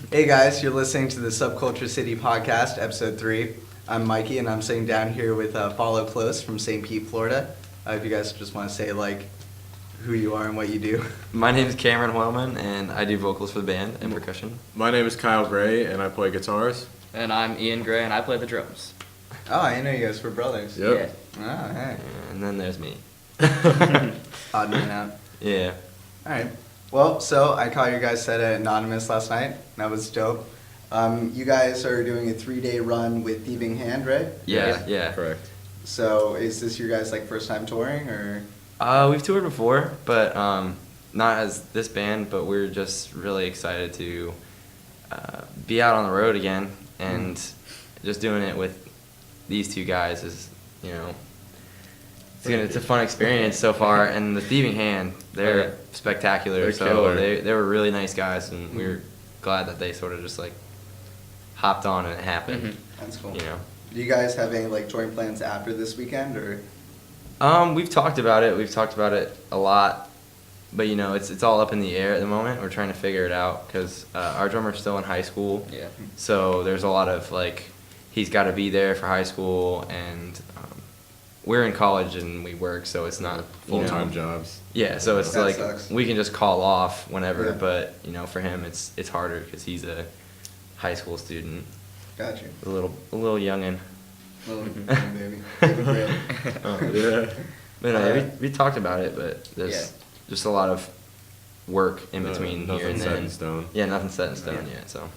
Hey guys, you're listening to the Subculture City podcast, episode 3. I'm Mikey, and I'm sitting down here with Follow Close from St. Pete, Florida. If you guys just want to say, who you are and what you do. My name is Cameron Wellman, and I do vocals for the band and percussion. My name is Kyle Gray, and I play guitars. And I'm Ian Gray, and I play the drums. Oh, I didn't know you guys were brothers. Yep. Oh, hey. And then there's me. Odd man out. Yeah. Alright. Well, so I caught you guys set at Anonymous last night. That was dope. You guys are doing a 3-day run with Thieving Hand, right? Yeah. Correct. So is this your guys' first time touring, or? We've toured before, but not as this band, but we're just really excited to be out on the road again, and just doing it with these two guys is, it's a fun experience so far. And the Thieving Hand, they're spectacular. They're so killer. they were really nice guys, and we were glad that they sort of just hopped on and it happened. Mm-hmm. That's cool. Do you guys have any touring plans after this weekend, or? We've talked about it. We've talked about it a lot, but it's all up in the air at the moment. We're trying to figure it out because our drummer's still in high school. Yeah. So there's a lot of he's got to be there for high school, and we're in college and we work, so it's not Full-time jobs. Yeah, so it's That sucks. we can just call off whenever, Yeah. but for him it's harder because he's a high school student, Got you. a little youngin. Little baby. Baby Gray. Yeah. But we talked about it, but there's just a lot of work in between here and Nothing set then. in stone. Yeah, nothing's set in stone yet. So.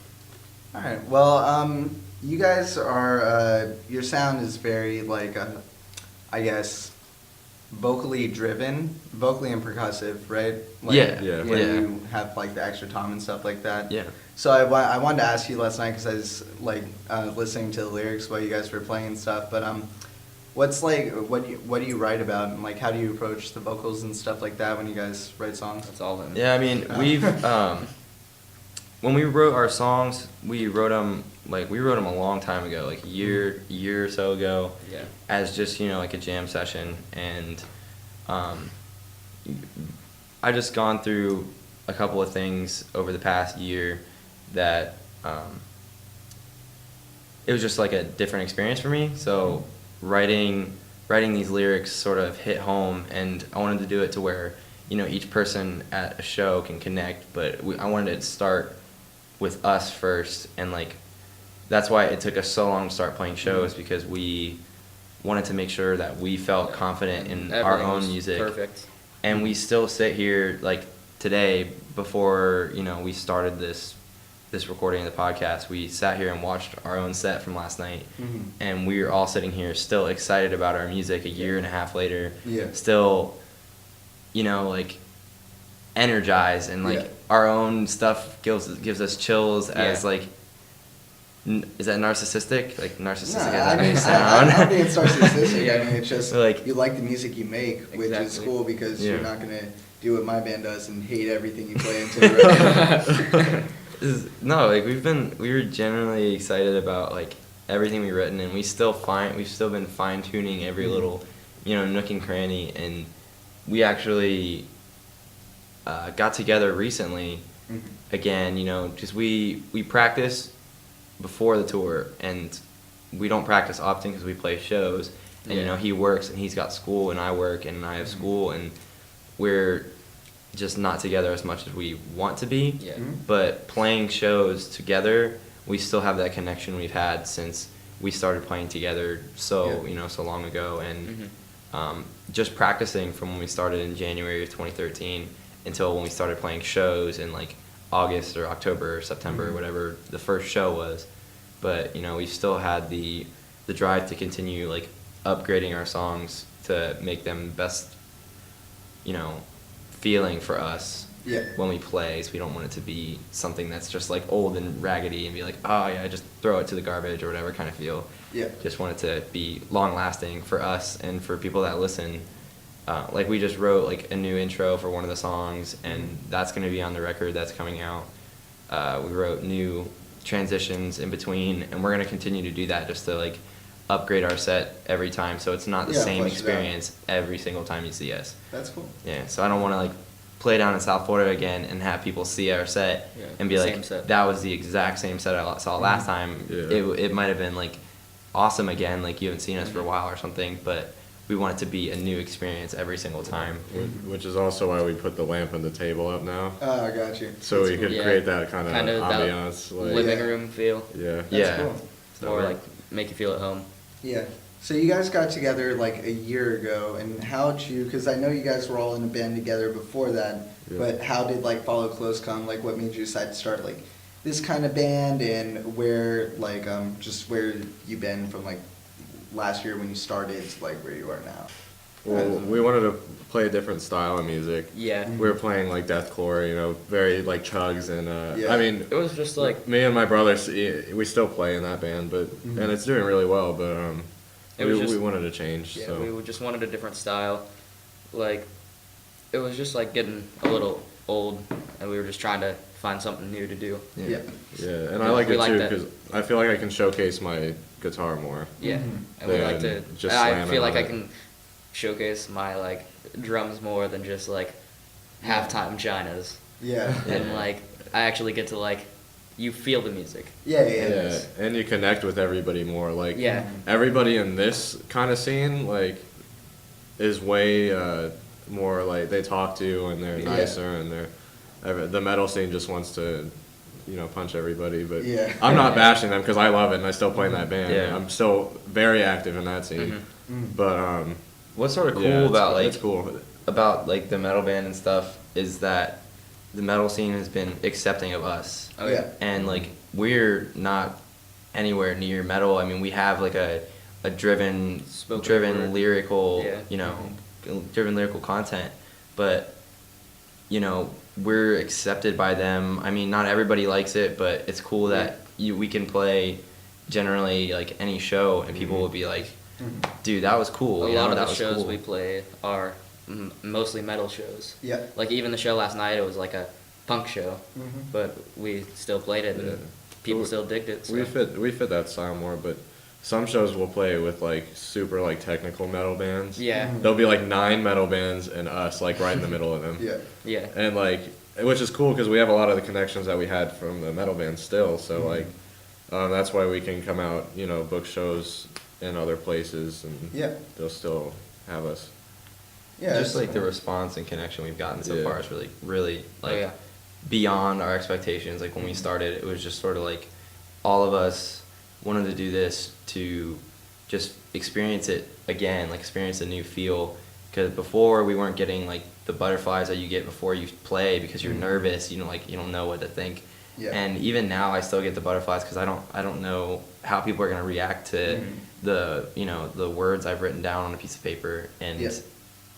All right. Well, you guys are. Your sound is very I guess, vocally driven, vocally and percussive, right? Yeah. When Yeah. you have the extra tom and stuff like that. Yeah. So I wanted to ask you last night because I was listening to the lyrics while you guys were playing and stuff. But what's what do you write about, and how do you approach the vocals and stuff like that when you guys write songs? That's all in. Yeah, I mean, we've when we wrote our songs, we wrote them a long time ago, a year or so ago. Yeah. As just a jam session, and I just gone through a couple of things over the past year that it was just a different experience for me. So writing these lyrics sort of hit home, and I wanted to do it to where each person at a show can connect, but I wanted it to start with us first, and that's why it took us so long to start playing shows, because we wanted to make sure that we felt confident in our Everything own was music. Perfect. And we still sit here today, before we started this recording of the podcast, we sat here and watched our own set from last night, and we were all sitting here still excited about our music a year and a half later. Yeah. Still energized, and our own stuff gives us chills. As is that narcissistic? Narcissistic as that may sound. I don't think it's narcissistic. I mean, it's just Like- you like the music you make, which is Exactly. cool, because Yeah. you're not gonna do what my band does and hate everything you play into it. No, we were genuinely excited about everything we've written, and we've still been fine tuning every little nook and cranny, and we actually got together recently again, because we practice before the tour, and we don't practice often because we play shows, and he works and he's got school, and I work and I have school, and we're just not together as much as we want to be. Yeah. But playing shows together, we still have that connection we've had since we started playing together so long ago, and just practicing from when we started in January of 2013 until when we started playing shows in August or October or September, or whatever the first show was. But we still had the drive to continue upgrading our songs to make them best feeling for us when we play. So we don't want it to be something that's just old and raggedy and be oh yeah, just throw it to the garbage or whatever kind of feel. Yeah. Just want it to be long lasting for us and for people that listen. We just wrote a new intro for one of the songs, and that's going to be on the record that's coming out. We wrote new transitions in between, and we're going to continue to do that just to upgrade our set every time, so it's not the same flesh it out. experience every single time you see us. That's cool. Yeah, so I don't want to play down in South Florida again and have people see our set Yeah, and be same like, set. that was the exact same set I saw last time. Yeah. It might have been like awesome again, like you haven't seen us for a while or something, but we want it to be a new experience every single time. Which is also why we put the lamp and the table up now. Oh, I got you. So we could Yeah. create that kind of That ambiance. Like, living Yeah. room feel. yeah. That's Yeah. cool. So Or we're- like make you feel at home. Yeah. So you guys got together like a year ago, and how'd you? Because I know you guys were all in a band together before that, Yeah. but how did like Follow Close come? Like, what made you decide to start like this kind of band, and where like just where you been from like last year when you started to like where you are now? Well, we wanted to play a different style of music. Yeah. We were playing like deathcore, you know, very like chugs and Yeah. I mean, It was just like me and my brother, we still play in that band, but Mhm. and it's doing really well. But It was we just- wanted to change. yeah, so we just wanted a different style. Like it was just like getting a little old, and we were just trying to find something new to do. Yeah. yeah, and I Yeah, like we it like too that. because I feel like I can showcase my guitar more. Yeah, Mhm. and we like to. Than just and I slamming feel like on I it. can showcase my like drums more than just like halftime chinas, Yeah. and like I actually get to like you feel the music. Yeah. Yeah, and you connect with everybody more. Like Yeah. everybody in this kind of scene, like, is way more like they talk to you and they're Yeah. nicer and the metal scene just wants to, you know, punch everybody. But Yeah. I'm not bashing them because I love it and I still play in that band. Yeah. I'm still very active in that scene. Mhm. But What's sort of cool yeah, it's- about like it's cool. about like the metal band and stuff is that the metal scene has been accepting of us. Oh, Yeah. And like we're not anywhere near metal. I mean, we have like a driven Spoken word. lyrical, Yeah. you know, driven lyrical content, but you know, we're accepted by them. I mean, not everybody likes it, but it's cool that we can play generally like any show and people will be like, Mhm. dude, that was cool. A you lot know, of that the was shows cool. we play are mostly metal shows. Yeah. Like even the show last night, it was like a punk show, Mhm. but we still played it, and Yeah. people We- still digged it. So. We fit that style more, but some shows will play with like super like technical metal bands. Yeah, Mhm. There'll be like 9 metal bands and us like right in the middle of them. Yeah. yeah, And like, which is cool because we have a lot of the connections that we had from the metal band still. So Mhm. like, that's why we can come out, you know, book shows in other places and Yeah. they'll still have us. Yeah. Just that's like the cool. response and connection we've gotten so Yeah. far is really Oh, like yeah. beyond our expectations. Like when we started, it was just sort of like all of us wanted to do this to just experience it again, like experience a new feel. Because before we weren't getting like the butterflies that you get before you play because you're nervous. You know, like you don't know what to think. Yeah. And even now, I still get the butterflies because I don't know how people are gonna react to Mhm. the the words I've written down on a piece of paper and Yeah.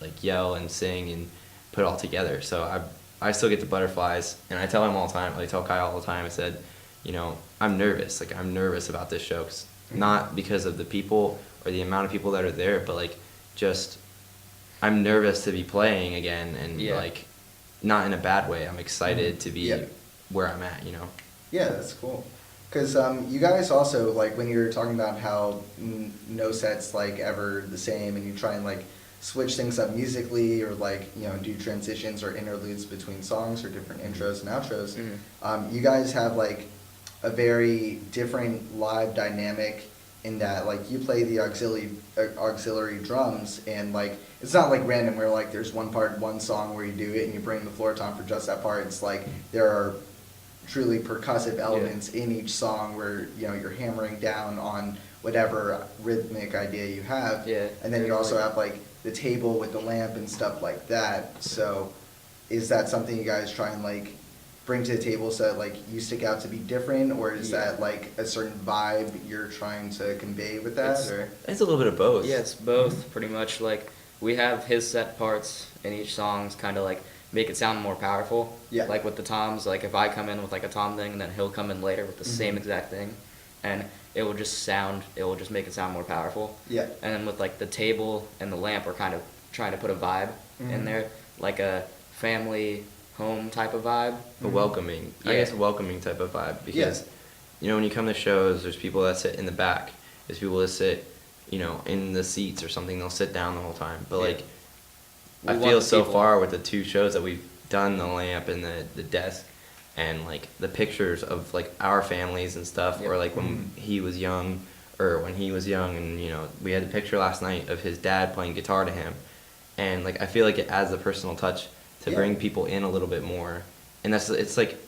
like yell and sing and put it all together. So I still get the butterflies, and I tell him all the time. I tell Kyle all the time. I said, you know, I'm nervous. Like I'm nervous about this show, not because of the people or the amount of people that are there, but like just I'm nervous to be playing again, and Yeah. like not in a bad way. I'm excited to be Yeah. where I'm at. You know. Yeah, that's cool. Because you guys also, like, when you're talking about how no set's, like, ever the same, and you try and, like, switch things up musically, or, like, you know, do transitions or interludes between songs or different intros and outros, Mhm. you guys have, like, a very different live dynamic in that, like, you play the auxiliary drums, and, like, it's not, like, random where, like, there's one part, one song where you do it, and you bring the floor tom for just that part. It's, like, there are truly percussive elements in each song where, you know, you're hammering down on whatever rhythmic idea you have. Yeah. And then you also have like the table with the lamp and stuff like that. So is that something you guys try and like bring to the table so that like you stick out to be different, or is Yeah. that like a certain vibe you're trying to convey with that? It's- Or It's a little bit of both. Yeah, it's both pretty much. Like we have his set parts in each songs, kind of like make it sound more powerful. Yeah. Like with the toms, like if I come in with like a tom thing, and then he'll come in later with the same Mhm. exact thing, and it will just make it sound more powerful. Yeah. And then with like the table and the lamp, we're kind of trying to put a vibe in Mhm. there, like a family home type of vibe. A welcoming, I Yeah. guess a welcoming type of vibe, because you know, when you come to shows, there's people that sit in the back, there's people that sit, you know, in the seats or something. They'll sit down the whole time, but Yeah. like We I want feel the so people- far with the 2 shows that we've done the lamp and the desk and like the pictures of like our families and stuff, Yep. or like when he was young, or when he was young, and you know we had a picture last night of his dad playing guitar to him, and like I feel like it adds a personal touch to Yeah. bring people in a little bit more, and it's like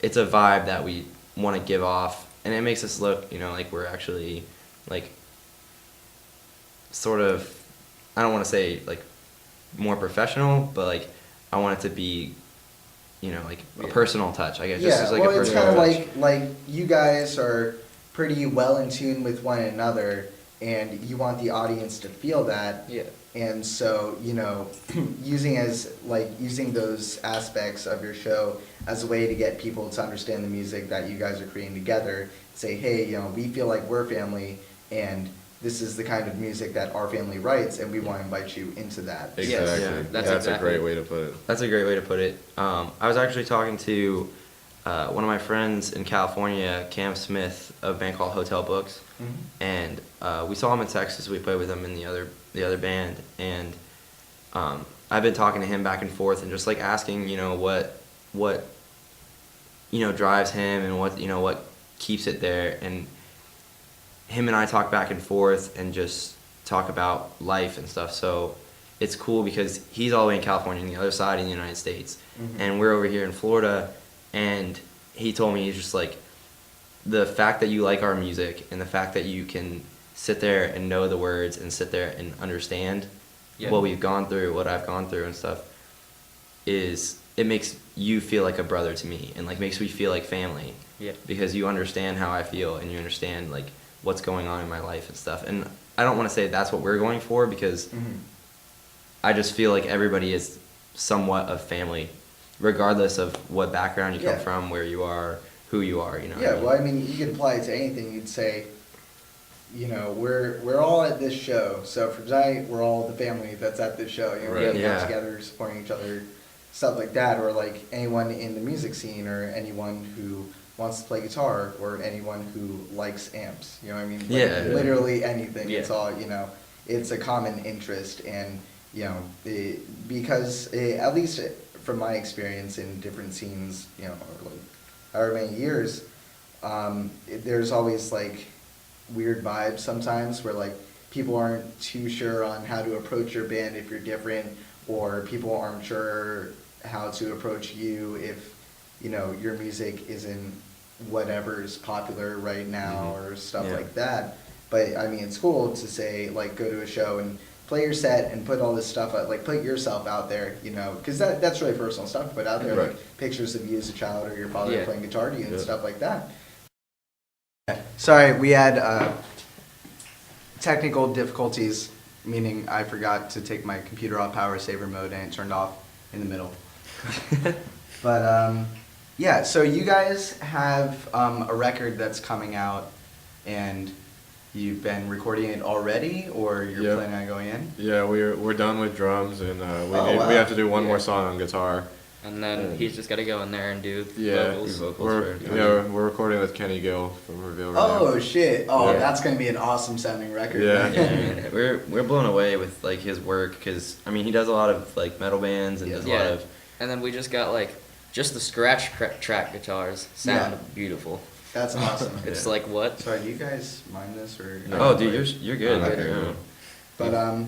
it's a vibe that we want to give off, and it makes us look, you know, like we're actually like sort of, I don't want to say like more professional, but like I want it to be, you know, like a Yeah. personal touch. I guess Yeah, just like well, a it's personal kind of touch. like you guys are pretty well in tune with one another, and you want the audience to feel that. Yeah. And so, you know, using those aspects of your show as a way to get people to understand the music that you guys are creating together. Say, hey, you know, we feel like we're family, and this is the kind of music that our family writes, and we want to invite you into that. Exactly. Yeah, that's a exactly great it. way to put it. That's a great way to put it. I was actually talking to one of my friends in California, Cam Smith, of a band called Hotel Books, Mhm. and we saw him in Texas. We played with him in the other band, and I've been talking to him back and forth and just like asking, you know, what you know drives him and what keeps it there, and him and I talk back and forth and just talk about life and stuff. So it's cool because he's all the way in California on the other side of the United States, Mhm. and we're over here in Florida, and he told me, he's just like, the fact that you like our music and the fact that you can sit there and know the words and sit there and understand Yeah. what we've gone through, what I've gone through and stuff, it makes you feel like a brother to me, and like makes me feel like family. Yeah. Because you understand how I feel and you understand like what's going on in my life and stuff. And I don't want to say that's what we're going for, because Mhm. I just feel like everybody is somewhat of family, regardless of what background you come Yeah. from, where you are, who you are, you know. Yeah, well, I mean, you could apply it to anything. You'd say, you know, we're all at this show, so for tonight, we're all the family that's at this show. You know, Right. we Yeah. get together, supporting each other, stuff like that, or like anyone in the music scene, or anyone who wants to play guitar, or anyone who likes amps. You know what I mean? Like, Yeah. literally anything. Yeah. It's all, you know, it's a common interest, and you know, because at least from my experience in different scenes, you know, or like however many years, there's always like weird vibes sometimes where like people aren't too sure on how to approach your band if you're different, or people aren't sure how to approach you if, you know, your music isn't whatever's popular right now, or stuff Yeah. like that. But I mean, it's cool to say like go to a show and play your set and put all this stuff out, like put yourself out there, you know, because that's really personal stuff to put out there, Right. like pictures of you as a child, or your father Yeah. playing guitar to you and Yeah. stuff like that. Sorry, we had technical difficulties, meaning I forgot to take my computer off power saver mode and it turned off in the middle. But yeah, so you guys have a record that's coming out, and you've been recording it already, or you're Yeah. planning on going in? Yeah, we're done with drums, and Oh, wow. we have to do one Yeah. more song on guitar. And then he's just got to go in there and do Yeah, vocals. vocals we're for- we're recording with Kenny Gill from Reveal right Oh now. shit! Oh, Yeah. that's gonna be an awesome sounding record. Yeah. Yeah, I mean, we're blown away with like his work, because I mean he does a lot of like metal bands and Yeah. does a lot Yeah. of And then we just got like just the scratch track guitars sound Yeah. beautiful. That's awesome. It's Yeah. like what? Sorry, do you guys mind this or? No. Oh, dude, you're good. Oh, okay. Yeah. But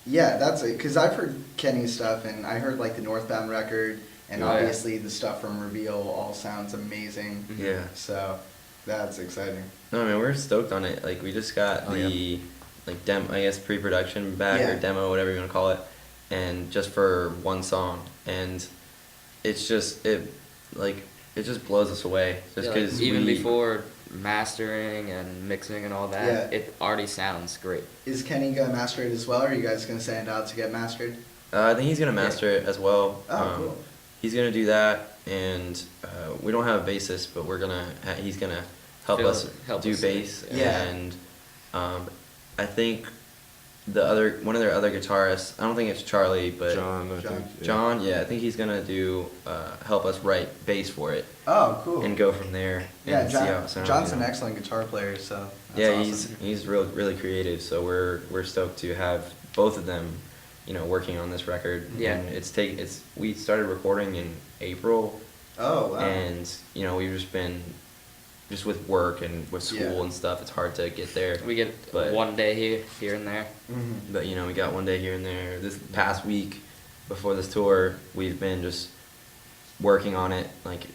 yeah, that's it. Cause I've heard Kenny's stuff, and I heard like the Northbound record, and Oh, yeah. obviously the stuff from Reveal all sounds amazing. Yeah. So that's exciting. No, man, we're stoked on it. Like we just got Oh, the like I guess pre-production back, Yeah. or demo, whatever you want to call it, and just for one song, and it's just it just blows us away, just Yeah, like, because even before mastering and mixing and all that, Yeah. it already sounds great. Is Kenny gonna master it as well, or are you guys gonna send it out to get mastered? I think he's gonna master it as well. Oh, cool. He's gonna do that, and we don't have a bassist, but he's gonna help He'll us help do us, bass, yeah. and I think one of their other guitarists, I don't think it's Charlie, but John, I John. think. yeah. John, yeah, I think he's gonna do help us write bass for it Oh, cool. and go from there Yeah, and see how it sounds. John's you an know. excellent guitar player, so that's Yeah, awesome. he's really creative, so we're stoked to have both of them working on this record. Yeah. And we started recording in April, Oh, wow. and we've just been just with work and with school Yeah. and stuff. It's hard to get there. We get But- one day here and there. Mhm. But we got one day here and there. This past week before this tour, we've been just working on it like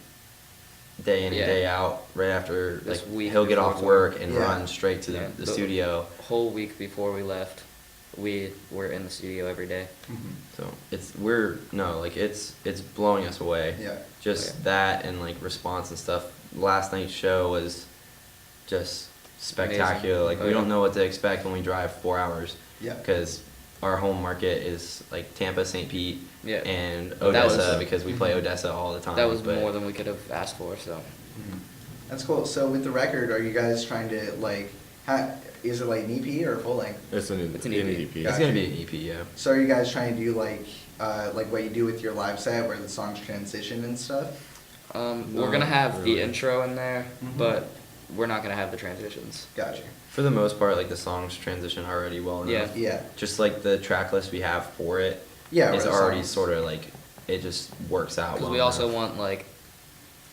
day in and Yeah. day out. Right after This like week he'll get before off tour. work and Yeah. run straight to Yeah. the studio. Whole week before we left, we were in the studio every day. Mhm. So it's blowing us away. Yeah. Just Oh, yeah. that and like response and stuff. Last night's show was just spectacular. Amazing. Like Oh, we don't yeah. know what to expect when we drive 4 hours. Yeah. Because our home market is like Tampa, St. Pete, Yeah. and But that Odessa was- because we play Mhm. Odessa all the time. That was but more than we could have asked for. So Mhm. That's cool. So with the record, are you guys trying to like, is it like an EP or a full length? It's an It's an EP. EP. It's gonna be an EP, yeah. So are you guys trying to do like what you do with your live set where the songs transition and stuff? we're gonna have really. the intro in there, Mhm. but we're not gonna have the transitions. Gotcha. For the most part, like the songs transition already well enough. Yeah. Just like the track list we have for it Yeah, is or the already songs. sort of like it just works out. Because well we also enough. want like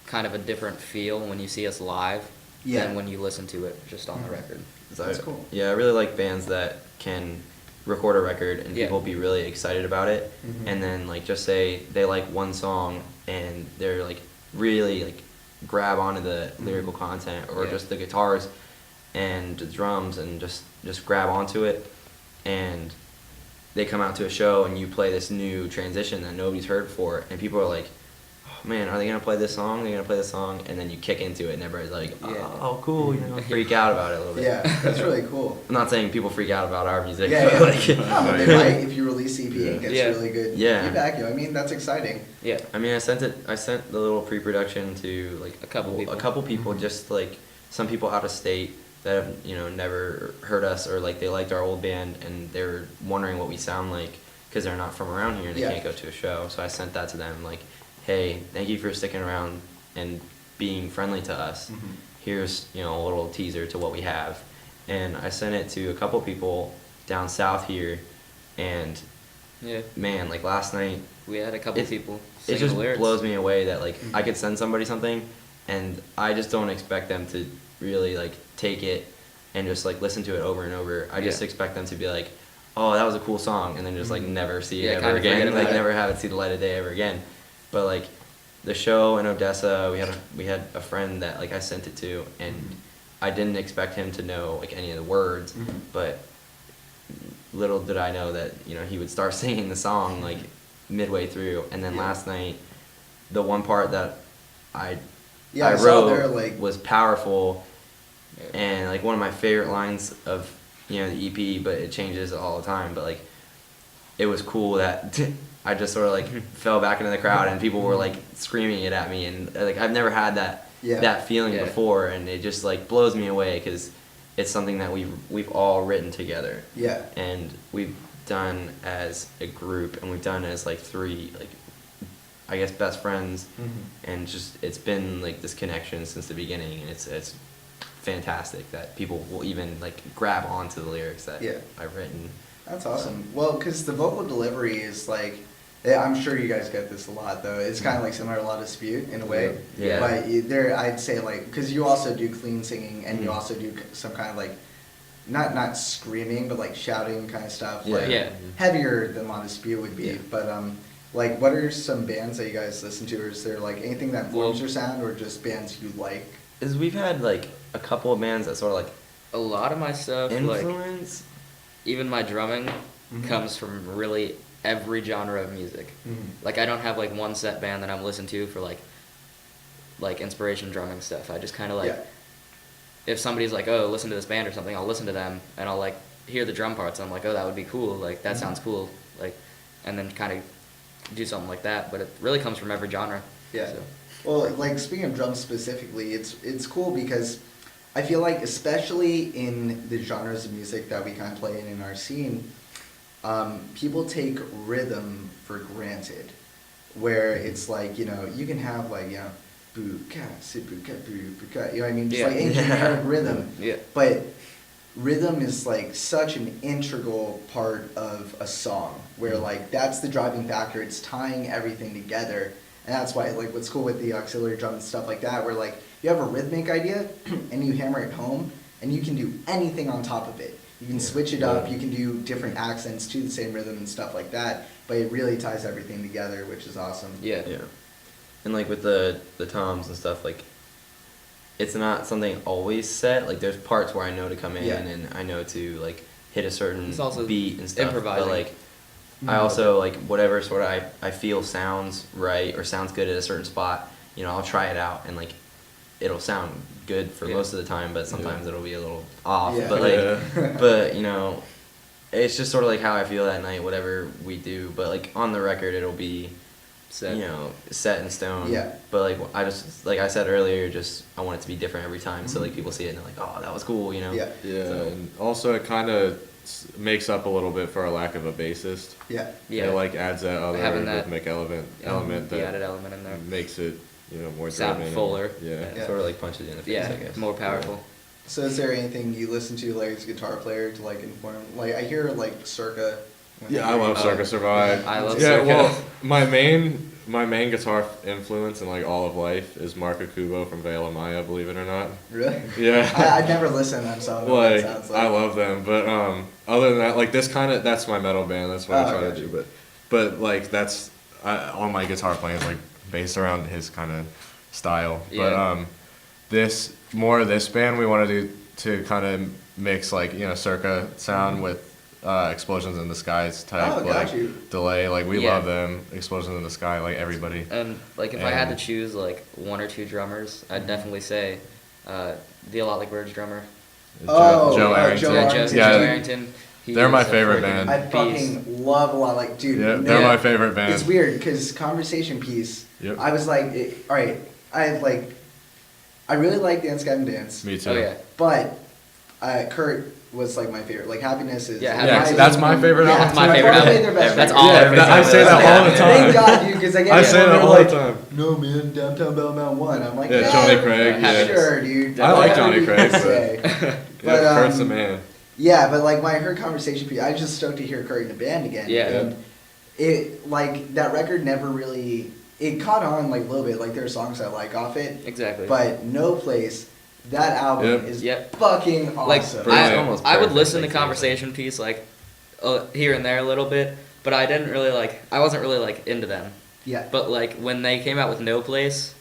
kind of a different feel when you see us live Yeah. than when you listen to it just on the Mhm. record. 'Cause That's cool. Yeah, I really like bands that can record a record and Yeah. people be really excited about it, Mhm. and then like just say they like one song and they're like really like grab onto the lyrical content or Yeah. just the guitars and the drums and just grab onto it, and they come out to a show and you play this new transition that nobody's heard before, and people are like, oh man, are they gonna play this song? They're gonna play this song, and then you kick into it and everybody's like, Yeah. oh cool, freak out about it a little bit. Yeah, that's really cool. I'm not saying people freak out about our music. Yeah, but yeah. like, No, but they might if you release EP and gets Yeah. really good Yeah. feedback. I mean, that's exciting. Yeah. I mean, I sent the little pre-production to like A couple people. Mhm. just like some people out of state that have never heard us, or like they liked our old band and they were wondering what we sound like because they're not from around here and they Yeah. can't go to a show. So I sent that to them like, hey, thank you for sticking around and being friendly to us. Mhm. Here's a little teaser to what we have, and I sent it to a couple people down south here, and Yeah. man, like last night We had a couple it- people it singing just the lyrics. blows me away that like Mhm. I could send somebody something and I just don't expect them to really like take it and just like listen to it over and over. I just Yeah. expect them to be like, oh, that was a cool song, and then just like Mhm. never see it Yeah, ever kinda forget again, about like it. never have it see the light of day ever again. But like the show in Odessa, we had a friend that like I sent it to, and Mhm. I didn't expect him to know like any of the words, Mhm. but little did I know that he would start singing the song like midway through, and then Yeah. last night the one part that I Yeah, I saw wrote there, like- was powerful Yeah. and like one of my favorite lines of the EP, but it changes all the time. But like it was cool that I just sort of like fell back into the crowd and people were like screaming it at me, and like I've never had that Yeah. that feeling Yeah. before, and it just like blows me away because it's something that we've all written together Yeah. and we've done as a group, and we've done as like three like I guess best friends, Mhm. and just it's been like this connection since the beginning, and it's fantastic that people will even like grab onto the lyrics that Yeah. I've written. That's awesome. Well, because the vocal delivery is like, I'm sure you guys get this a lot though. It's kind of like similar to La Dispute in a way. Yeah. But there, I'd say like, because you also do clean singing and you Mhm. also do some kind of like, not screaming, but like shouting kind of stuff. Yeah. Like Yeah. heavier than La Dispute would be. Yeah. But like, what are some bands that you guys listen to? Or is there like anything that informs Well- your sound, or just bands you like? Is we've had like a couple of bands that sort of like A lot of my stuff, like influence. even my drumming, Mhm. comes from really every genre of music. Mhm. Like I don't have like one set band that I'm listening to for like inspiration drumming stuff. I just kind of like Yeah. if somebody's like, oh, listen to this band or something, I'll listen to them and I'll like hear the drum parts. And I'm like, oh, that would be cool. Like that Mhm. sounds cool. Like, and then kind of do something like that. But it really comes from every genre. Yeah. So, Well, like speaking of drums specifically, it's cool because I feel like especially in the genres of music that we kind of play in our scene, people take rhythm for granted, where it's like you can have like buka, sibuka, buka, you know what I mean? Just Yeah. like a generic rhythm, yeah. but rhythm is like such an integral part of a song where like that's the driving factor. It's tying everything together. And that's why like what's cool with the auxiliary drum and stuff like that, where like you have a rhythmic idea and you hammer it home and you can do anything on top of it. You can switch it up, you can do different accents to the same rhythm and stuff like that, but it really ties everything together, which is awesome. Yeah. Yeah. And like with the toms and stuff, like it's not something always set. Like there's parts where I know to come in Yeah. and I know to like hit a certain It's also beat and stuff. improvising. But like I also like whatever sort of I feel sounds right or sounds good at a certain spot, you know, I'll try it out and like it'll sound good for Yeah. most of the time, but sometimes it'll be a little off. Yeah. But like Yeah. but you know, it's just sort of like how I feel that night, whatever we do. But like on the record it'll be Set. you know, set in stone. Yeah. But like I just like I said earlier, just I want it to be different every time. So like people see it and they're like, oh, that was cool, you know. Yeah. Yeah, So- and also it kind of makes up a little bit for our lack of a bassist. Yeah. Yeah. It like adds that other Having that- rhythmic element The that added element in there. makes it, you know, more Sound driven. fuller. Yeah. Yeah. Sort of like punches you in the face, I Yeah, guess. more powerful. So is there anything you listen to like as a guitar player to like inform? Like I hear like Circa. when Yeah, I I love Oh, Circa Survive. I love Yeah, Circa. well, my main guitar influence in like all of life is Mark Akubo from Veil Maya, believe it or not. Really? Yeah. I've never listened to them, so I don't know what it Like sounds like. I love them, but other than that, like this kind of that's my metal band. That's what I Oh, try to gotcha. do. But like that's all my guitar playing is like based around his kind of style. Yeah. But this more of this band we want to do to kind of mix like you know Circa sound with Explosions in the Skies type Oh, got like you. delay. Like we Yeah. love them. Explosions in the Sky. Like everybody. And like if I had to And- choose like one or two drummers, I'd definitely say the A Lot Like Birds drummer. Oh, Joe Joe Arrington. Arrington. Yeah, Joe Arrington. He they're is my a favorite freaking band. I beast. fucking love a lot. Like, dude, Yeah, they're man, my favorite band. It's weird because conversation piece. Yep. I was like, all right, I really like Dance Gavin Dance, Me too. Oh yeah. but Kurt was like my favorite. Like Happiness is. Yeah, in Happiness my that's opinion- my favorite yeah, album. That's my too. favorite Probably album. their best That's record. all Yeah, every that- I time say I that listen all to the it. time. Thank God, dude, because I get I say people that who are all like, the time. No man, Downtown Bellmount 1. I'm like, Yeah, yeah, Johnny Craig. Happiness. Yeah. sure, dude. I like Whatever Johnny you Craig, say. Yeah, But, Kurt's the um, man. Yeah, but like when I heard conversation piece, I was just stoked to hear Kurt in the band again. Yeah. And it like that record never really it caught on like a little bit. Like there are songs I like off it, Exactly. but No Place, that album Yep. is Yep. fucking Like awesome. Brilliant. almost I would perfect, listen to like, seriously. conversation piece like here and there a little bit, but I didn't really like. I wasn't really like into them. yeah. But like when they came out with No Place,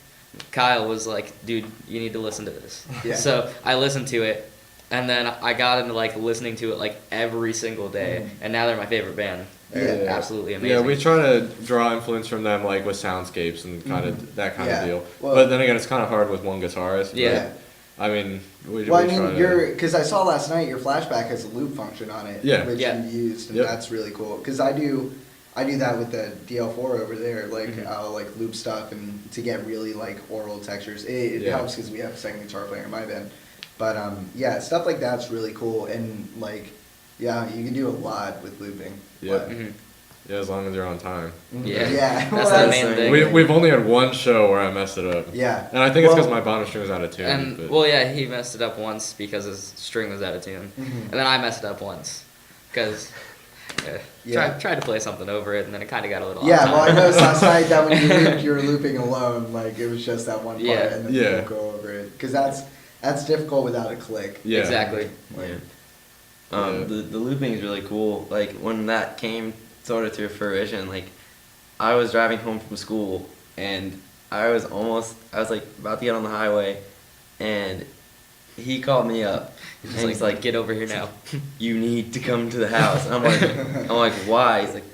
Kyle was like, "Dude, you need to listen to this." Yeah. So I listened to it, and then I got into like listening to it like every single day, and now they're my favorite band. They're Yeah. absolutely amazing. Yeah, we try to draw influence from them, like with soundscapes and kind of that kind Yeah. of deal. Well- but then again, it's kind of hard with one guitarist. but, Yeah. I mean, we Well, I try mean, to. because I saw last night your flashback has a loop function on it, Yeah. which Yeah. you used, and Yep. that's really cool. Because I do that with the DL4 over there. Like Mhm. I'll like loop stuff and to get really like oral textures. It Yeah. helps because we have a second guitar player in my band. But yeah, stuff like that's really cool, and like yeah, you can do a lot with looping. Yeah. But- Mhm. Yeah, as long as you're on time. Yeah. Yeah. That's Well, the that's- main thing. We've only had one show where I messed it up. Yeah. And I think it's Well- because my bottom string was out of tune. And but- well, yeah, he messed it up once because his string was out of tune, Mhm. and then I messed it up once because Yeah. tried to play something over it, and then it kind of got a little. Yeah, off well, I time. noticed last night that when you looped, you were looping alone. Like it was just that one part, Yeah. and then Yeah. you go over it because that's difficult without a click. Yeah. Exactly. Like, Yeah. Yeah. The looping is really cool. Like when that came sort of to fruition, like I was driving home from school and I was like about to get on the highway, and he called me up and he's like, "Get over here now." "You need to come to the house." And I'm like, "Why?" He's like,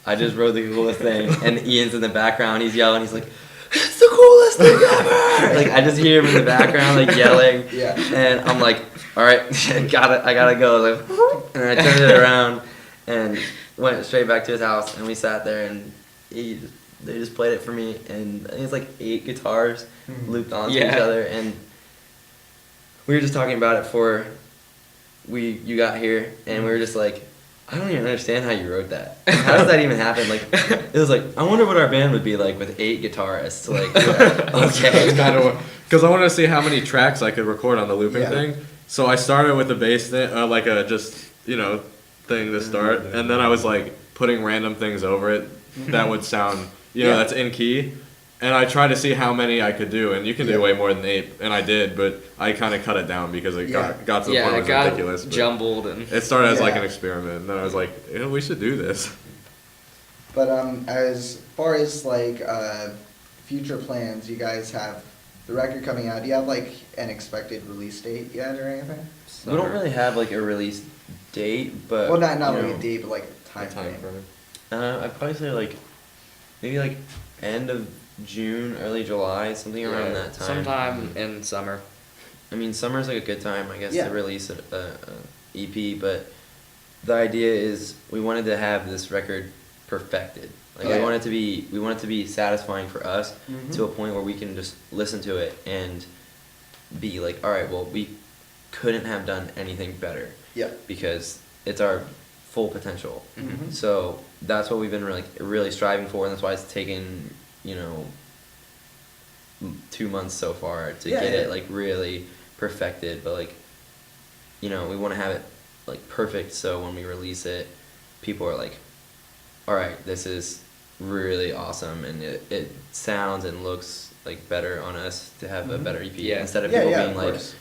"I just wrote the coolest thing," and Ian's in the background. He's yelling. He's like, "It's the coolest thing ever!" Like I just hear him in the background like yelling. Yeah. And I'm like, all right, I gotta go. Like, and I turned it around and went straight back to his house, and we sat there, and they just played it for me, and I think it's like 8 guitars Mhm. looped onto Yeah. each other, and we were just talking about it before you got here, and we were just like, I don't even understand how you wrote that. How does that even happen? Like, it was like, I wonder what our band would be like with 8 guitarists. Like, That's okay. kind of because I wanted to see how many tracks I could record on the looping Yeah. thing, So I started with a bass thing, like a just thing to start, and then I was like putting random things over it that would sound Yeah. that's in key. And I tried to see how many I could do, and you can do Yeah. way more than 8, and I did, but I kind of cut it down because it Yeah. got to the point Yeah, where it it was got ridiculous. but jumbled and It started as like Yeah. an experiment, and then I was like, we should do this. But as far as like future plans, you guys have the record coming out. Do you have like an expected release date yet or anything? We don't really have like a release date, but Well, not you like know, a date, but like a time frame. I'd probably say like maybe like end of June, early July, something around that time. sometime in summer. I mean, summer's like a good time, I guess, Yeah. to release a EP. But the idea is we wanted to have this record perfected. Like Yeah. we want it to be satisfying for us Mhm. to a point where we can just listen to it and be like, all right, well, we couldn't have done anything better Yeah. because it's our full potential. Mhm. So that's what we've been really striving for, and that's why it's taken 2 months so far to Yeah, get yeah. it like really perfected. But like we want to have it like perfect, so when we release it, people are like, all right, this is really awesome, and it sounds and looks like better on us to have a Mhm. better EP Yeah. instead of Yeah, people yeah, being of like, course.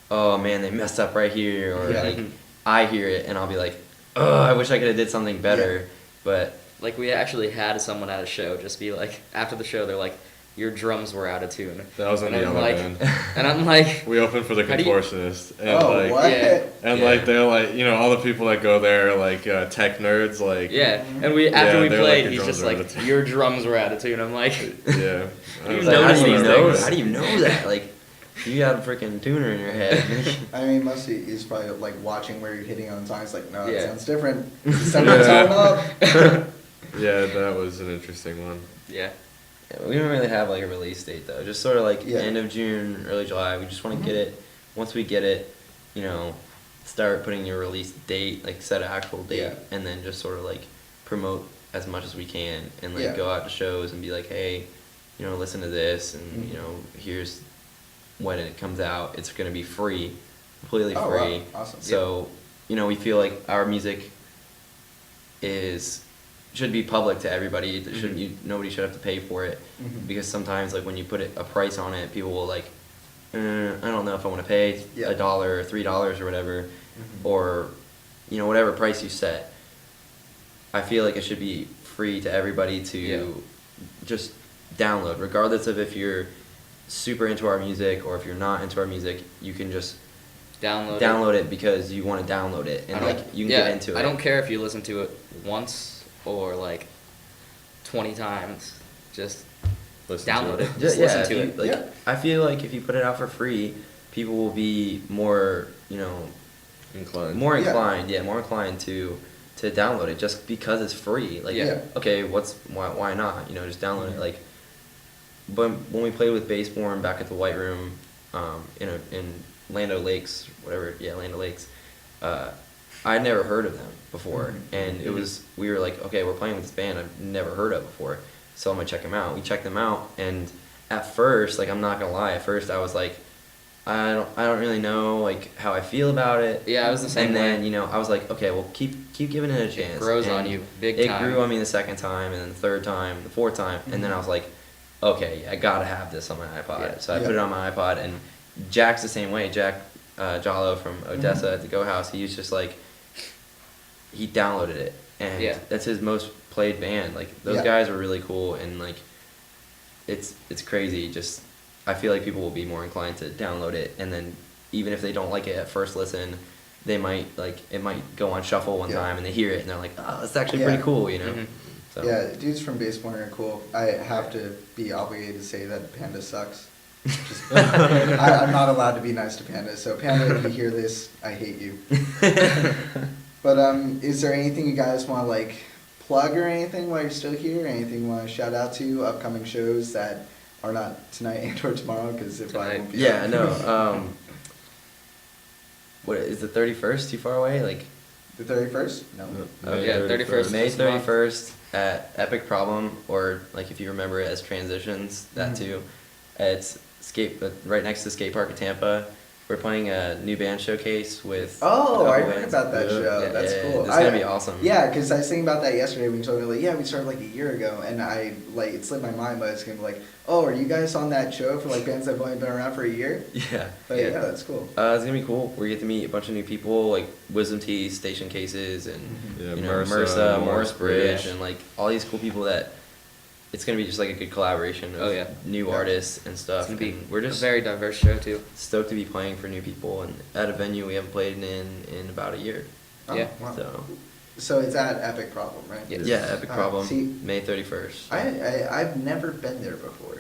oh man, they messed up right here, or Yeah. like I hear it and I'll be like, oh, I wish I could have did something better. But Like we actually had someone at a show just be like, after the show, they're like, your drums were out of tune. That was in and the I'm other like, band. And I'm like, We opened for the How do you- Contortionist, and Oh, like, what? Yeah. and Yeah. like they're like, all the people that go there are like tech nerds, like yeah. And we after Yeah, we they're like, played, your he's drums just are out like, of tune. your drums were out of tune. I'm like, yeah. I You was like, know how do these you things. know? How do you know that? Like, you got a freaking tuner in your head. I mean, most of he's probably like watching where you're hitting on songs. Like, no, it Yeah. sounds different. Separate Yeah. tone up. Yeah, that was an interesting one. yeah. Yeah, we don't really have like a release date though. Just sort of like Yeah. end of June, early July. We just want to Mhm. get it. Once we get it, start putting your release date, like set an actual date, Yeah. and then just sort of like promote as much as we can, and like Yeah. go out to shows and be like, hey, listen to this, and Mhm. here's when it comes out. It's gonna be free, completely Oh, wow. free. Awesome. So we feel like our music should be public to everybody. It shouldn't nobody should have to pay for it, Mhm. because sometimes like when you put a price on it, people will like, I don't know if I want to pay Yeah. $1 or $3 or whatever, Mhm. or whatever price you set. I feel like it should be free to everybody to Yeah. just download, regardless of if you're super into our music or if you're not into our music. You can just Download it because you want to download it, and I like don't- you can yeah, get into it. I don't care if you listen to it once or like 20 times. Just Listen download to it. it. Just Yeah, listen if to you- it. Like, Yeah. I feel like if you put it out for free, people will be more, Inclined. more Yeah. inclined to download it just because it's free. Like, Yeah. okay, why not? Just download it. Like, but when we played with Bassborn back at the White Room, in Land O'Lakes, whatever, yeah, Land O'Lakes, I'd never heard of them before, and we were like, okay, we're playing with this band I've never heard of before, so I'm gonna check them out. We checked them out, and at first, like, I'm not gonna lie, at first I was like, I don't really know like how I feel about it. Yeah, I was the same And way. then I was like, okay, well, keep giving it a chance. grows on And you big it time. grew on me the second time, and then the third time, the fourth time, and then I was like, okay, I gotta have this on my iPod. Yeah. So I Yeah. put it on my iPod, and Jack's the same way. Jack Jalo from Odessa at the Go House, he was just like, he downloaded it, and Yeah. that's his most played band. Like, those Yeah. guys are really cool, and like, it's crazy. Just, I feel like people will be more inclined to download it, and then even if they don't like it at first listen, they might it might go on shuffle one Yeah. time, and they hear it, and they're like, oh, that's actually Yeah. pretty cool, Mhm. So. Yeah, dudes from Baseborn are cool. I have to be obligated to say that Panda sucks. Just, I'm not allowed to be nice to Panda, so Panda, if you hear this, I hate you. But is there anything you guys want to like plug or anything while you're still here? Anything you want to shout out to? Upcoming shows that are not tonight and or tomorrow, because it probably won't be. Yeah, up. no. What is the 31st too far away? Like, The 31st? No. May Yeah, 31st. May this month. 31st at Epic Problem, or like if you remember it as Transitions, that Mhm. too. It's right next to skate park at Tampa. we're playing a new band showcase with. Oh, a I couple heard bands. about that Yeah. show. Yeah, That's yeah, cool. it's gonna be awesome. Yeah, because I was thinking about that yesterday when you told me, like, yeah, we started like a year ago, and I, like, it slipped my mind, but it's gonna be like, oh, are you guys on that show for, like, bands that have only been around for a year? Yeah. But yeah, that's cool. It's gonna be cool. We get to meet a bunch of new people, like Wisdom Teeth, Station Cases, and Yeah, you know, MRSA, Morris Morris Bridge, Bridge. and like all these cool people that it's gonna be just like a good collaboration of Oh, yeah. new Yeah. artists and stuff. It's gonna be and we're just a very diverse show too. stoked to be playing for new people and at a venue we haven't played in about a year. Oh, Yeah. wow. So So it's at Epic Problem, right? Yeah. yeah, Epic Problem, See, May 31st. I've never been there before.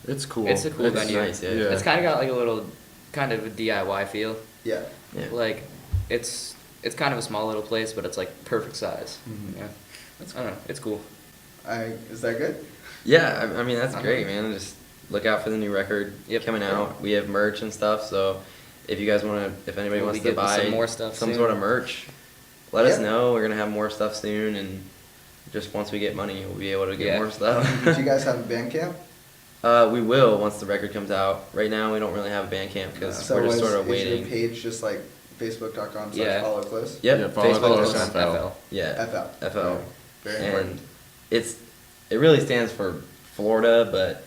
It's cool. It's a cool venue. nice, yeah. It's kind of got like a little, kind of a DIY feel. Yeah. Yeah. Like, it's kind of a small little place, but it's like perfect size. Mhm. Yeah. I don't know. It's cool. Is that good? Yeah, I mean that's Uh-huh. great, man. Just look out for the new record Yep. coming out. We have merch and stuff, so if you guys if anybody We'll wants be to getting buy some more stuff some soon. sort of merch, let us Yeah. know. We're gonna have more stuff soon, and just once we get money, we'll be able to get Yeah. more stuff. Did you guys have a band camp? We will once the record comes out. Right now, we don't really have a band camp because So we're just is- sort of is waiting. your page just like facebook.com/followclose? Yeah. Yep, Yeah, follow Facebook close is- FL. Yeah, FL. FL. Very And important. it really stands for Florida, but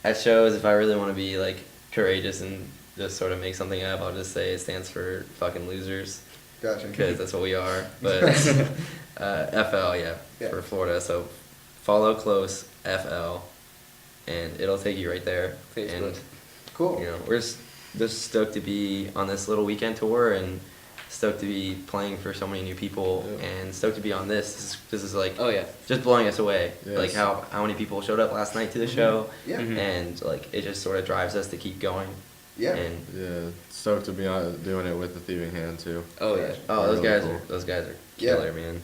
at shows, if I really want to be like courageous and just sort of make something up, I'll just say it stands for fucking losers, Gotcha. because that's what we are. But FL, yeah, Yeah. for Florida. So follow close FL, and it'll take you right there. Facebook. And Cool. you know, we're just stoked to be on this little weekend tour and stoked to be playing for so many new people Yeah. and stoked to be on this. This is like Oh yeah. just blowing us away. Yes. Like how many people showed up last night to the show, Yeah. Mhm. and like it just sort of drives us to keep going. Yeah. And Yeah, stoked to be doing it with the Thieving Hand too. Oh yeah. oh, those Really guys cool. are Yeah. killer, man.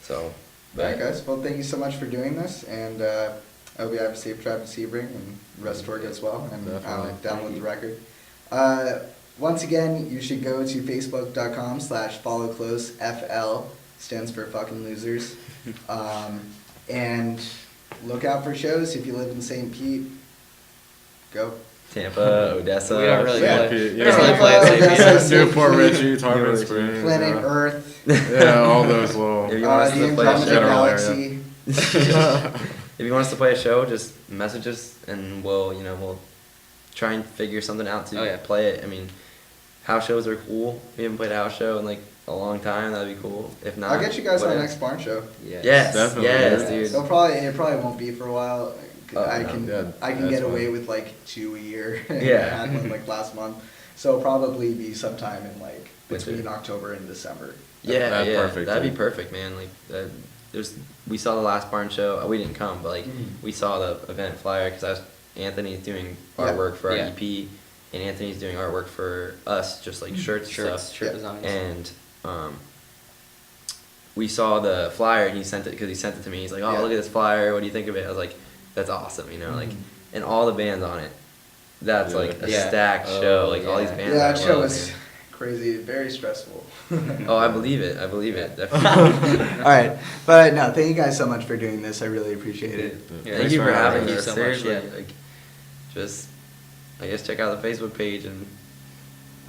So, Alright, guys. Well, thank you so much for doing this, and I hope you have a safe drive to Sebring and the rest tour goes well, and Definitely. download the record. Once again, you should go to facebook.com/followclosefl, stands for fucking losers, and look out for shows if you live in St. Pete. Go. Tampa, Odessa. We don't really Yeah. play. Yeah. We don't really play at St. Odessa, Peter. St. Newport Pete, Richie, Tarpon Newport Springs. Planet yeah. Earth, Yeah, all those little. If you want us the to play a Andromeda show, Galaxy. if you want us to play a show, just message us and we'll try and figure something out to Oh, yeah. play it. I mean, house shows are cool. We haven't played a house show in like a long time. That'd be cool. If not, I'll get you guys on the whatever. next barn show. Yeah. Yes, Definitely, yes, yeah. dude. So it probably won't be for a while. Oh, I no. can Yeah, I can that's get away fine. with like 2 a year. Yeah. I had one like last month. So it'll probably be sometime in like Winter. between October and December. Yeah, That'd yeah, perfect, that'd be too. perfect, man. Like, we saw the last barn show. We didn't come, but like Mhm. we saw the event flyer because Anthony's doing Yeah. artwork for our Yeah. EP, and Anthony's doing artwork for us, just like shirts, and Shirts, stuff. shirt Yeah. designs. And we saw the flyer, and he sent it to me. He's like, "Oh, Yeah. look at this flyer. What do you think of it?" I was like, "That's awesome," like, Mhm. and all the bands on it. That's Yeah. like a Yeah. stacked Oh, show. Like all these yeah. bands. Yeah, I that show love, was man. crazy, very stressful. Oh, I believe it. I believe it. Definitely. All right, but no, thank you guys so much for doing this. I really appreciate it. Yeah, Thank thanks you for having us. us. So much, Seriously, yeah. like, just I guess check out the Facebook page and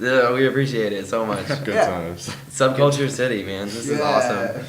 yeah, we appreciate it so much. Good Yeah. times. Subculture City, man. This is awesome.